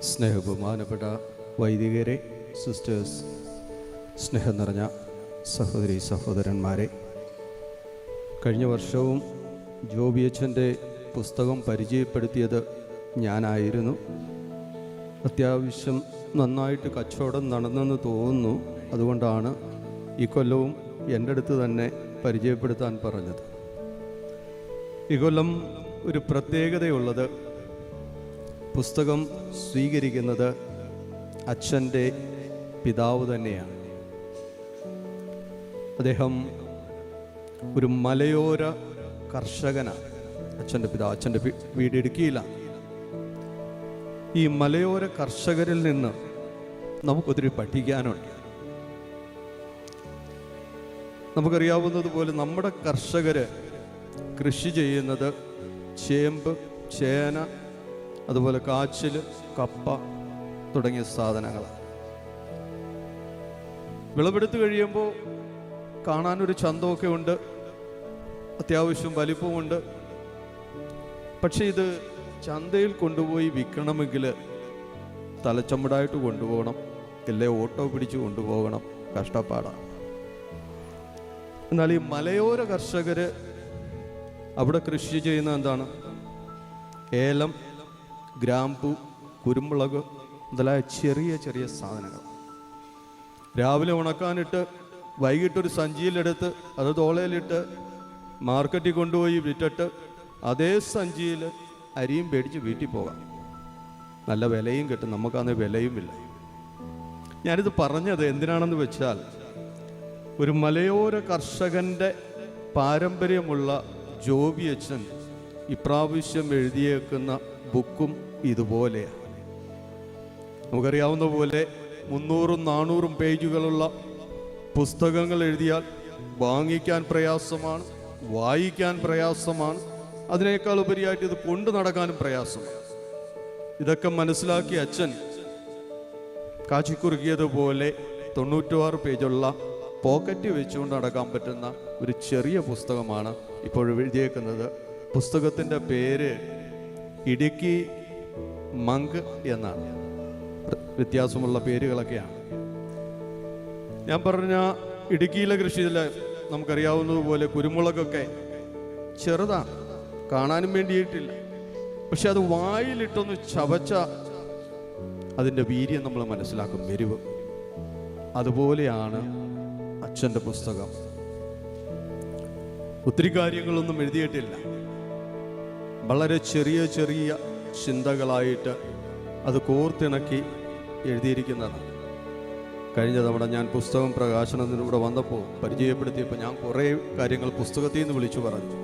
സ്നേഹബഹുമാനപ്പെട്ട വൈദികരെ, സിസ്റ്റേഴ്സ്, സ്നേഹം നിറഞ്ഞ സഹോദരി സഹോദരന്മാരെ, കഴിഞ്ഞ വർഷവും ജോബിയച്ചൻ്റെ പുസ്തകം പരിചയപ്പെടുത്തിയത് ഞാനായിരുന്നു. അത്യാവശ്യം നന്നായിട്ട് കച്ചവടം നടന്നെന്ന് തോന്നുന്നു. അതുകൊണ്ടാണ് ഈ കൊല്ലവും എൻ്റെ അടുത്ത് തന്നെ പരിചയപ്പെടുത്താൻ പറഞ്ഞത്. ഈ കൊല്ലം ഒരു പ്രത്യേകതയുള്ളത്, പുസ്തകം സ്വീകരിക്കുന്നത് അച്ഛൻ്റെ പിതാവ് തന്നെയാണ്. അദ്ദേഹം ഒരു മലയോര കർഷകനാണ്. അച്ഛൻ്റെ പിതാവ്, അച്ഛൻ്റെ വീട് ഇടുക്കിയിലാണ്. ഈ മലയോര കർഷകരിൽ നിന്ന് നമുക്കൊത്തിരി പഠിക്കാനുണ്ട്. നമുക്കറിയാവുന്നതുപോലെ നമ്മുടെ കർഷകർ കൃഷി ചെയ്യുന്നത് ചേമ്പ്, ചേന, അതുപോലെ കാച്ചിൽ, കപ്പ തുടങ്ങിയ സാധനങ്ങളാണ്. വിളവെടുത്ത് കഴിയുമ്പോൾ കാണാനൊരു ചന്തമൊക്കെ ഉണ്ട്, അത്യാവശ്യം വലിപ്പമുണ്ട്. പക്ഷെ ഇത് ചന്തയിൽ കൊണ്ടുപോയി വിൽക്കണമെങ്കിൽ തലച്ചമ്മടായിട്ട് കൊണ്ടുപോകണം, അല്ലേ ഓട്ടോ പിടിച്ച് കൊണ്ടുപോകണം, കഷ്ടപ്പാടാണ്. എന്നാൽ ഈ മലയോര കർഷകർ അവിടെ കൃഷി ചെയ്യുന്ന എന്താണ്? ഏലം, ഗ്രാമ്പു, കുരുമുളക് മുതലായ ചെറിയ ചെറിയ സാധനങ്ങൾ. രാവിലെ ഉണക്കാനിട്ട് വൈകിട്ടൊരു സഞ്ചിയിലെടുത്ത് അത് തോളയിലിട്ട് മാർക്കറ്റിൽ കൊണ്ടുപോയി വിറ്റിട്ട് അതേ സഞ്ചിയിൽ അരിയും പേടിച്ച് വീട്ടിൽ പോകാം. നല്ല വിലയും കിട്ടും, നമുക്കന്ന് വിലയുമില്ല. ഞാനിത് പറഞ്ഞത് എന്തിനാണെന്ന് വെച്ചാൽ, ഒരു മലയോര കർഷകൻ്റെ പാരമ്പര്യമുള്ള ജോബിയച്ചൻ ഇപ്രാവശ്യം എഴുതിയേക്കുന്ന ബുക്കും ഇതുപോലെയാണ്. നമുക്കറിയാവുന്ന പോലെ 300-400 പേജുകളുള്ള പുസ്തകങ്ങൾ എഴുതിയാൽ വാങ്ങിക്കാൻ പ്രയാസമാണ്, വായിക്കാൻ പ്രയാസമാണ്, അതിനേക്കാൾ ഉപരിയായിട്ട് ഇത് കൊണ്ടു നടക്കാനും പ്രയാസമാണ്. ഇതൊക്കെ മനസ്സിലാക്കി അച്ഛൻ കാച്ചിക്കുറുക്കിയതുപോലെ 96 പേജുള്ള പോക്കറ്റ് വെച്ചുകൊണ്ട് നടക്കാൻ പറ്റുന്ന ഒരു ചെറിയ പുസ്തകമാണ് ഇപ്പോൾ എഴുതിയേക്കുന്നത്. പുസ്തകത്തിൻ്റെ പേര് ഇടുക്കി മങ്ക് എന്നാണ്. വ്യത്യാസമുള്ള പേരുകളൊക്കെയാണ്. ഞാൻ പറഞ്ഞ ഇടുക്കിയിലെ കൃഷിയിൽ നമുക്കറിയാവുന്നതുപോലെ കുരുമുളകൊക്കെ ചെറുതാണ്, കാണാനും വേണ്ടിയിട്ടില്ല. പക്ഷെ അത് വായിലിട്ടൊന്ന് ചവച്ച അതിൻ്റെ വീര്യം നമ്മൾ മനസ്സിലാക്കും, എരിവ്. അതുപോലെയാണ് അച്ഛൻ്റെ പുസ്തകം. ഒത്തിരി കാര്യങ്ങളൊന്നും എഴുതിയിട്ടില്ല, വളരെ ചെറിയ ചെറിയ ചിന്തകളായിട്ട് അത് കോർത്തിണക്കി എഴുതിയിരിക്കുന്നതാണ്. കഴിഞ്ഞ തവണ ഞാൻ പുസ്തകം പ്രകാശനത്തിലൂടെ വന്നപ്പോൾ പരിചയപ്പെടുത്തിയപ്പോൾ ഞാൻ കുറേ കാര്യങ്ങൾ പുസ്തകത്തിൽ നിന്ന് വിളിച്ചു പറഞ്ഞു.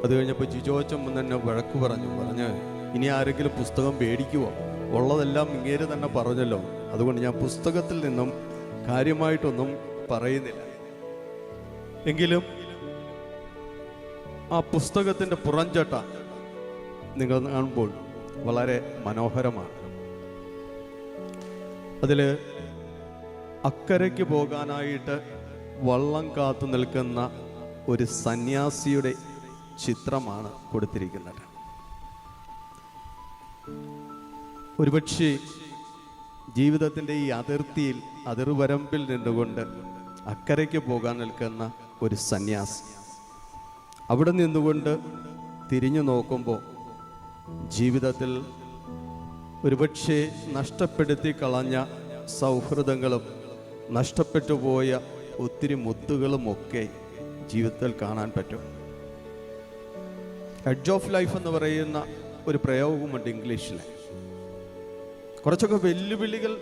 അത് കഴിഞ്ഞപ്പോൾ ജിജോച്ചൻ തന്നെ വഴക്ക് പറഞ്ഞ് ഇനി ആരെങ്കിലും പുസ്തകം പേടിക്കുമോ, ഉള്ളതെല്ലാം ഇങ്ങേര് തന്നെ പറഞ്ഞല്ലോ, അതുകൊണ്ട് ഞാൻ പുസ്തകത്തിൽ നിന്നും കാര്യമായിട്ടൊന്നും പറയുന്നില്ല. എങ്കിലും ആ പുസ്തകത്തിൻ്റെ പുറംചട്ട നിങ്ങൾ കാണുമ്പോൾ വളരെ മനോഹരമാണ്. അതിൽ അക്കരയ്ക്ക് പോകാനായിട്ട് വള്ളം കാത്തു നിൽക്കുന്ന ഒരു സന്യാസിയുടെ ചിത്രമാണ് കൊടുത്തിരിക്കുന്നത്. ഒരുപക്ഷെ ജീവിതത്തിൻ്റെ ഈ അതിർത്തിയിൽ, അതിർവരമ്പിൽ നിന്നുകൊണ്ട് അക്കരയ്ക്ക് പോകാൻ നിൽക്കുന്ന ഒരു സന്യാസി അവിടെ നിന്നുകൊണ്ട് തിരിഞ്ഞു നോക്കുമ്പോൾ ജീവിതത്തിൽ ഒരുപക്ഷെ നഷ്ടപ്പെടുത്തി കളഞ്ഞ സൗഹൃദങ്ങളും നഷ്ടപ്പെട്ടു പോയ ഒത്തിരി മുത്തുകളുമൊക്കെ ജീവിതത്തിൽ കാണാൻ പറ്റും. എഡ്ജ് ഓഫ് ലൈഫ് എന്ന് പറയുന്ന ഒരു പ്രയോഗമുണ്ട് ഇംഗ്ലീഷിൽ. കുറച്ചൊക്കെ വെല്ലുവിളികൾ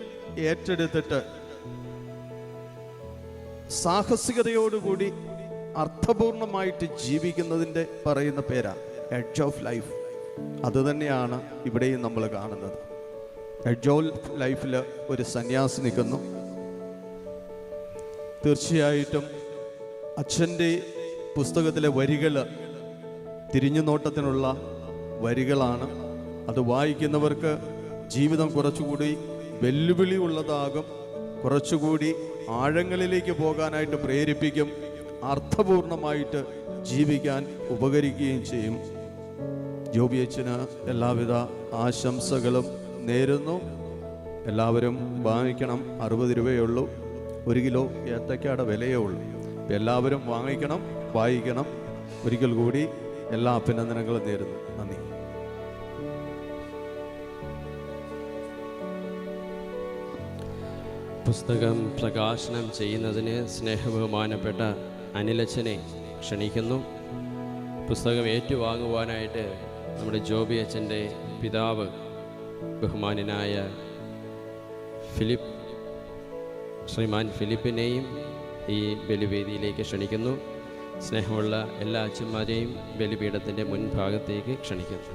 ഏറ്റെടുത്തിട്ട് സാഹസികതയോടുകൂടി അർത്ഥപൂർണമായിട്ട് ജീവിക്കുന്നതിൻ്റെ പറയുന്ന പേരാ എഡ്ജ് ഓഫ് ലൈഫ്. അതുതന്നെയാണ് ഇവിടെയും നമ്മൾ കാണുന്നത്. എഡ്ജ് ഓഫ് ലൈഫിൽ ഒരു സന്യാസി നിൽക്കുന്നു. തീർച്ചയായിട്ടും അച്ഛൻ്റെ പുസ്തകത്തിലെ വരികൾ തിരിഞ്ഞു നോട്ടത്തിനുള്ള വരികളാണ്. അത് വായിക്കുന്നവർക്ക് ജീവിതം കുറച്ചുകൂടി വെല്ലുവിളി ഉള്ളതാകും, കുറച്ചുകൂടി ആഴങ്ങളിലേക്ക് പോകാനായിട്ട് പ്രേരിപ്പിക്കും, അർത്ഥപൂർണമായിട്ട് ജീവിക്കാൻ ഉപകരിക്കുകയും ചെയ്യും. ജോബിയച്ചന് എല്ലാവിധ ആശംസകളും നേരുന്നു. എല്ലാവരും വാങ്ങിക്കണം. 60 രൂപയേ ഉള്ളൂ. 1 കിലോ ഏത്തയ്ക്കയുടെ വിലയേ ഉള്ളൂ. എല്ലാവരും വാങ്ങിക്കണം, വായിക്കണം. ഒരിക്കൽ കൂടി എല്ലാ അഭിനന്ദനങ്ങളും നേരുന്നു. നന്ദി. പുസ്തകം പ്രകാശനം ചെയ്യുന്നതിന് സ്നേഹബഹുമാനപ്പെട്ട അനിലച്ചനെ ക്ഷണിക്കുന്നു. പുസ്തകം ഏറ്റുവാങ്ങുവാനായിട്ട് നമ്മുടെ ജോബി അച്ഛൻ്റെ പിതാവ് ബഹുമാനനായ ശ്രീമാൻ ഫിലിപ്പിനെയും ഈ ബലിവേദിയിലേക്ക് ക്ഷണിക്കുന്നു. സ്നേഹമുള്ള എല്ലാ അച്ഛന്മാരെയും ബലിപീഠത്തിൻ്റെ മുൻഭാഗത്തേക്ക് ക്ഷണിക്കുന്നു.